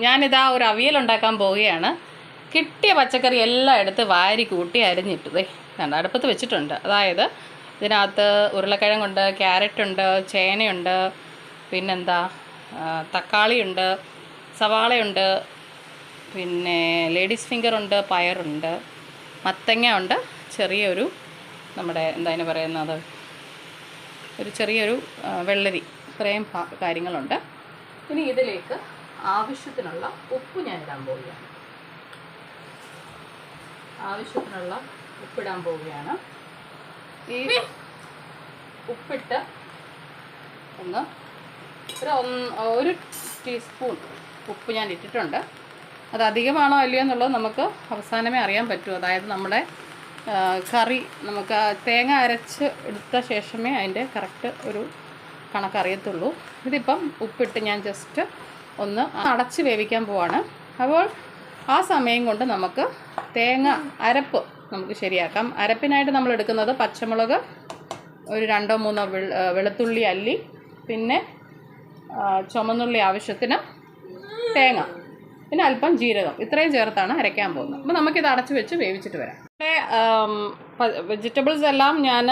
ഞാനിതാ ഒരു അവിയൽ ഉണ്ടാക്കാൻ പോവുകയാണ്. കിട്ടിയ പച്ചക്കറി എല്ലാം എടുത്ത് വാരി കൂട്ടി അരിഞ്ഞിട്ട് കണ്ട അടുപ്പത്ത് വെച്ചിട്ടുണ്ട്. അതായത് ഇതിനകത്ത് ഉരുളക്കിഴങ്ങുണ്ട്, ക്യാരറ്റുണ്ട്, ചേനയുണ്ട്, പിന്നെന്താ തക്കാളിയുണ്ട്, സവാളയുണ്ട്, പിന്നെ ലേഡീസ് ഫിംഗറുണ്ട്, പയറുണ്ട്, മത്തങ്ങ ഉണ്ട്, ചെറിയൊരു നമ്മുടെ എന്താ പറയുന്നത് ഒരു ചെറിയൊരു വെള്ളരി, ഇത്രയും കാര്യങ്ങളുണ്ട്. ഇനി ഇതിലേക്ക് ആവശ്യത്തിനുള്ള ഉപ്പ് ഞാൻ ഇടാൻ പോവുകയാണ്. ഉപ്പിടാൻ പോവുകയാണ്. ഈ ഉപ്പിട്ട് ഒരു ടീസ്പൂൺ ഉപ്പ് ഞാൻ ഇട്ടിട്ടുണ്ട്. അത് അധികമാണോ അല്ലയോ എന്നുള്ളത് നമുക്ക് അവസാനമേ അറിയാൻ പറ്റൂ. അതായത് നമ്മുടെ കറി നമുക്ക് തേങ്ങ അരച്ച് എടുത്ത ശേഷമേ അതിൻ്റെ കറക്റ്റ് ഒരു കണക്കറിയത്തുള്ളൂ. ഇതിപ്പം ഉപ്പിട്ട് ഞാൻ ജസ്റ്റ് ഒന്ന് അടച്ച് വേവിക്കാൻ പോവാണ്. അപ്പോൾ ആ സമയം കൊണ്ട് നമുക്ക് തേങ്ങ അരപ്പ് നമുക്ക് ശരിയാക്കാം. അരപ്പിനായിട്ട് നമ്മൾ എടുക്കുന്നത് പച്ചമുളക്, ഒരു 2-3 വെളുത്തുള്ളി അല്ലി, പിന്നെ ചുമന്നുള്ളി ആവശ്യത്തിന്, തേങ്ങ, പിന്നെ അല്പം ജീരകം, ഇത്രയും ചേർത്താണ് അരയ്ക്കാൻ പോകുന്നത്. അപ്പോൾ നമുക്കിത് അടച്ച് വെച്ച് വേവിച്ചിട്ട് വരാം. വെജിറ്റബിൾസ് എല്ലാം ഞാൻ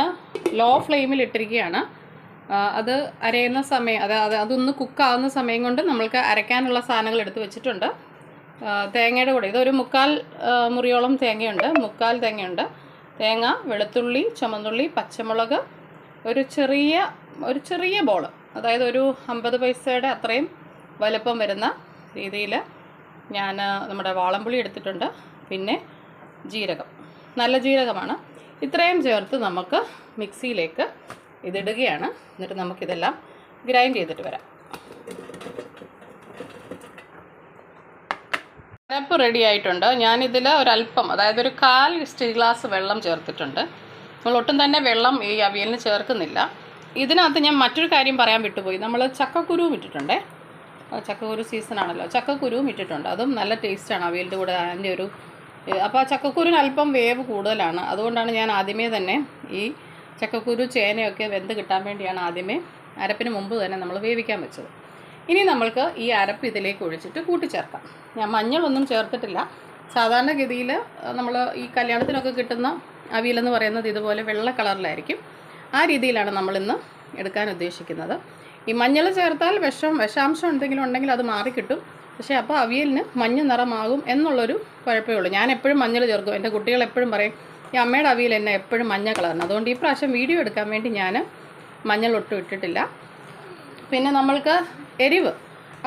ലോ ഫ്ലെയിമിൽ ഇട്ടിരിക്കുകയാണ്. അത് അരയുന്ന സമയം അതൊന്ന് കുക്കാവുന്ന സമയം കൊണ്ട് നമ്മൾക്ക് അരയ്ക്കാനുള്ള സാധനങ്ങൾ എടുത്ത് വെച്ചിട്ടുണ്ട്. തേങ്ങയുടെ കൂടെ ഇതൊരു 3/4 മുറിയോളം തേങ്ങയുണ്ട്, 3/4 തേങ്ങയുണ്ട്. തേങ്ങ, വെളുത്തുള്ളി, ചുമന്നുള്ളി, പച്ചമുളക്, ഒരു ചെറിയ ബോൾ, അതായത് ഒരു 50 പൈസയുടെ അത്രയും വലുപ്പം വരുന്ന രീതിയിൽ ഞാൻ നമ്മുടെ വാളംപുളി എടുത്തിട്ടുണ്ട്. പിന്നെ ജീരകം, നല്ല ജീരകമാണ്. ഇത്രയും ചേർത്ത് നമുക്ക് മിക്സിയിലേക്ക് ഇതിടുകയാണ്. എന്നിട്ട് നമുക്കിതെല്ലാം ഗ്രൈൻഡ് ചെയ്തിട്ട് വരാം. അരപ്പ് റെഡി ആയിട്ടുണ്ട്. ഞാനിതിൽ ഒരല്പം, അതായത് ഒരു 1/4 സ്റ്റീൽ ഗ്ലാസ് വെള്ളം ചേർത്തിട്ടുണ്ട്. നമ്മൾ ഒട്ടും തന്നെ വെള്ളം ഈ അവിയലിന് ചേർക്കുന്നില്ല. ഇതിനകത്ത് ഞാൻ മറ്റൊരു കാര്യം പറയാൻ വിട്ടുപോയി. നമ്മൾ ചക്കക്കുരുവും ഇട്ടിട്ടുണ്ടേ. ചക്കക്കുരു സീസണാണല്ലോ, ചക്കക്കുരുവും ഇട്ടിട്ടുണ്ട്. അതും നല്ല ടേസ്റ്റാണ് അവിയലിൻ്റെ കൂടെ. അതിൻ്റെ ഒരു അപ്പോൾ ചക്കക്കുരുവിന് അല്പം വേവ് കൂടുതലാണ്. അതുകൊണ്ടാണ് ഞാൻ ആദ്യമേ തന്നെ ഈ ചക്കക്കുരു ചേനയൊക്കെ വെന്ത് കിട്ടാൻ വേണ്ടിയാണ് ആദ്യമേ അരപ്പിന് മുമ്പ് തന്നെ നമ്മൾ വേവിക്കാൻ വെച്ചത്. ഇനി നമ്മൾക്ക് ഈ അരപ്പ് ഇതിലേക്ക് ഒഴിച്ചിട്ട് കൂട്ടിച്ചേർക്കാം. ഞാൻ മഞ്ഞളൊന്നും ചേർത്തിട്ടില്ല. സാധാരണഗതിയിൽ നമ്മൾ ഈ കല്യാണത്തിനൊക്കെ കിട്ടുന്ന അവിയലെന്ന് പറയുന്നത് ഇതുപോലെ വെള്ള കളറിലായിരിക്കും. ആ രീതിയിലാണ് നമ്മളിന്ന് എടുക്കാൻ ഉദ്ദേശിക്കുന്നത്. ഈ മഞ്ഞൾ ചേർത്താൽ വിഷാംശം എന്തെങ്കിലും ഉണ്ടെങ്കിൽ അത് മാറിക്കിട്ടും. പക്ഷേ അപ്പോൾ അവിയലിന് മഞ്ഞ നിറമാകും എന്നുള്ളൊരു കുഴപ്പമേ ഉള്ളൂ. ഞാൻ എപ്പോഴും മഞ്ഞൾ ചേർക്കും. എൻ്റെ കുട്ടികൾ എപ്പോഴും പറയും ഈ അമ്മയുടെ അവിയൽ എന്നെ എപ്പോഴും മഞ്ഞ കളറിന്. അതുകൊണ്ട് ഈ പ്രാവശ്യം വീഡിയോ എടുക്കാൻ വേണ്ടി ഞാൻ മഞ്ഞൾ ഒട്ടും ഇട്ടിട്ടില്ല. പിന്നെ നമ്മൾക്ക് എരിവ്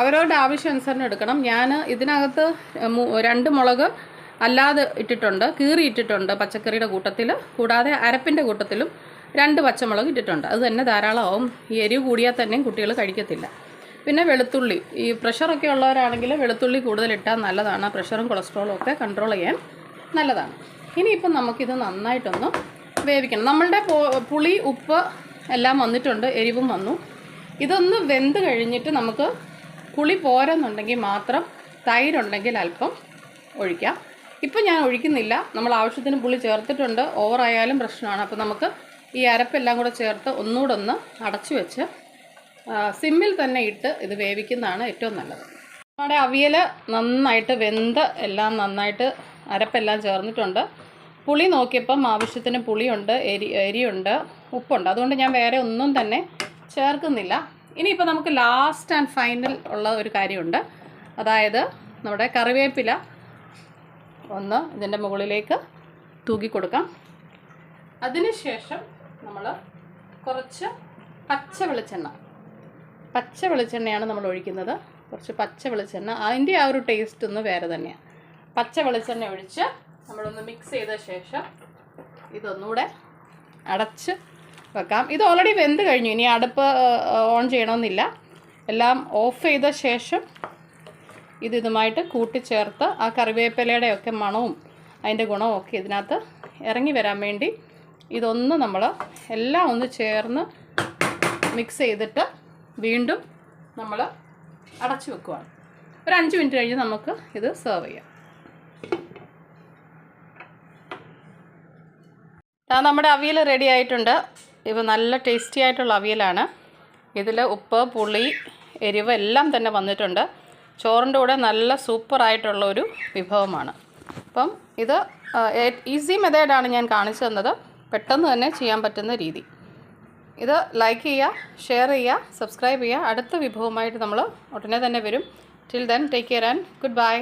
അവരവരുടെ ആവശ്യാനുസരണം എടുക്കണം. ഞാൻ ഇതിനകത്ത് 2 മുളക് അല്ലാതെ ഇട്ടിട്ടുണ്ട്, കീറി ഇട്ടിട്ടുണ്ട് പച്ചക്കറിയുടെ കൂട്ടത്തിൽ. കൂടാതെ അരപ്പിൻ്റെ കൂട്ടത്തിലും 2 പച്ചമുളക് ഇട്ടിട്ടുണ്ട്. അത് തന്നെ ധാരാളമാവും. ഈ എരിവ് കൂടിയാൽ തന്നെയും കുട്ടികൾ കഴിക്കത്തില്ല. പിന്നെ വെളുത്തുള്ളി, ഈ പ്രഷറൊക്കെ ഉള്ളവരാണെങ്കിൽ വെളുത്തുള്ളി കൂടുതലിട്ടാൽ നല്ലതാണ്. പ്രഷറും കൊളസ്ട്രോളും ഒക്കെ കൺട്രോൾ ചെയ്യാൻ നല്ലതാണ്. ഇനിയിപ്പം നമുക്കിത് നന്നായിട്ടൊന്ന് വേവിക്കണം. നമ്മളുടെ പുളി, ഉപ്പ് എല്ലാം വന്നിട്ടുണ്ട്, എരിവും വന്നു. ഇതൊന്ന് വെന്ത് കഴിഞ്ഞിട്ട് നമുക്ക് പുളി പോരെന്നുണ്ടെങ്കിൽ മാത്രം തൈരുണ്ടെങ്കിൽ അല്പം ഒഴിക്കാം. ഇപ്പം ഞാൻ ഒഴിക്കുന്നില്ല. നമ്മൾ ആവശ്യത്തിന് പുളി ചേർത്തിട്ടുണ്ട്. ഓവറായാലും പ്രശ്നമാണ്. അപ്പോൾ നമുക്ക് ഈ അരപ്പെല്ലാം കൂടെ ചേർത്ത് ഒന്നുകൂടെ ഒന്ന് അടച്ചു വെച്ച് സിമ്മിൽ തന്നെ ഇട്ട് ഇത് വേവിക്കുന്നതാണ് ഏറ്റവും നല്ലത്. നമ്മുടെ അവിയൽ നന്നായിട്ട് വെന്ത് എല്ലാം നന്നായിട്ട് അരപ്പെല്ലാം ചേർന്നിട്ടുണ്ട്. പുളി നോക്കിയപ്പം ആവശ്യത്തിന് പുളിയുണ്ട്, എരിയുണ്ട്, ഉപ്പുണ്ട്. അതുകൊണ്ട് ഞാൻ വേറെ ഒന്നും തന്നെ ചേർക്കുന്നില്ല. ഇനിയിപ്പോൾ നമുക്ക് ലാസ്റ്റ് ആൻഡ് ഫൈനൽ ഉള്ള ഒരു കാര്യമുണ്ട്. അതായത് നമ്മുടെ കറിവേപ്പില ഒന്ന് ഇതിൻ്റെ മുകളിലേക്ക് തൂക്കി കൊടുക്കാം. അതിനുശേഷം നമ്മൾ കുറച്ച് പച്ച വെളിച്ചെണ്ണയാണ് നമ്മൾ ഒഴിക്കുന്നത്. കുറച്ച് പച്ച വെളിച്ചെണ്ണ, അതിൻ്റെ ആ ഒരു ടേസ്റ്റ് ഒന്ന് വേറെ തന്നെയാണ്. പച്ച വെളിച്ചെണ്ണ ഒഴിച്ച് നമ്മളൊന്ന് മിക്സ് ചെയ്ത ശേഷം ഇതൊന്നുകൂടെ അടച്ച് വെക്കാം. ഇത് ഓൾറെഡി വെന്ത് കഴിഞ്ഞു. ഇനി അടുപ്പ് ഓൺ ചെയ്യണമെന്നില്ല. എല്ലാം ഓഫ് ചെയ്ത ശേഷം ഇതുമായിട്ട് കൂട്ടിച്ചേർത്ത് ആ കറിവേപ്പിലയുടെയൊക്കെ മണവും അതിൻ്റെ ഗുണവും ഒക്കെ ഇതിനകത്ത് ഇറങ്ങി വരാൻ വേണ്ടി ഇതൊന്ന് നമ്മൾ എല്ലാം ഒന്ന് ചേർന്ന് മിക്സ് ചെയ്തിട്ട് വീണ്ടും നമ്മൾ അടച്ചു വെക്കുവാണ്. ഒരു 5 മിനിറ്റ് കഴിഞ്ഞ് നമുക്ക് ഇത് സെർവ് ചെയ്യാം. നമ്മുടെ അവിയൽ റെഡി ആയിട്ടുണ്ട്. ഇത് നല്ല ടേസ്റ്റി ആയിട്ടുള്ള അവിയലാണ്. ഇതിൽ ഉപ്പ്, പുളി, എരിവ് എല്ലാം തന്നെ വന്നിട്ടുണ്ട്. ചോറിൻ്റെ കൂടെ നല്ല സൂപ്പറായിട്ടുള്ളൊരു വിഭവമാണ്. അപ്പം ഇത് ഈസി മെത്തേഡാണ് ഞാൻ കാണിച്ചു തന്നത്, പെട്ടെന്ന് തന്നെ ചെയ്യാൻ പറ്റുന്ന രീതി. ഇത് ലൈക്ക് ചെയ്യുക, ഷെയർ ചെയ്യുക, സബ്സ്ക്രൈബ് ചെയ്യുക. അടുത്ത വിഭവമായിട്ട് നമ്മൾ ഉടനെ തന്നെ വരും. Till then take care and good bye.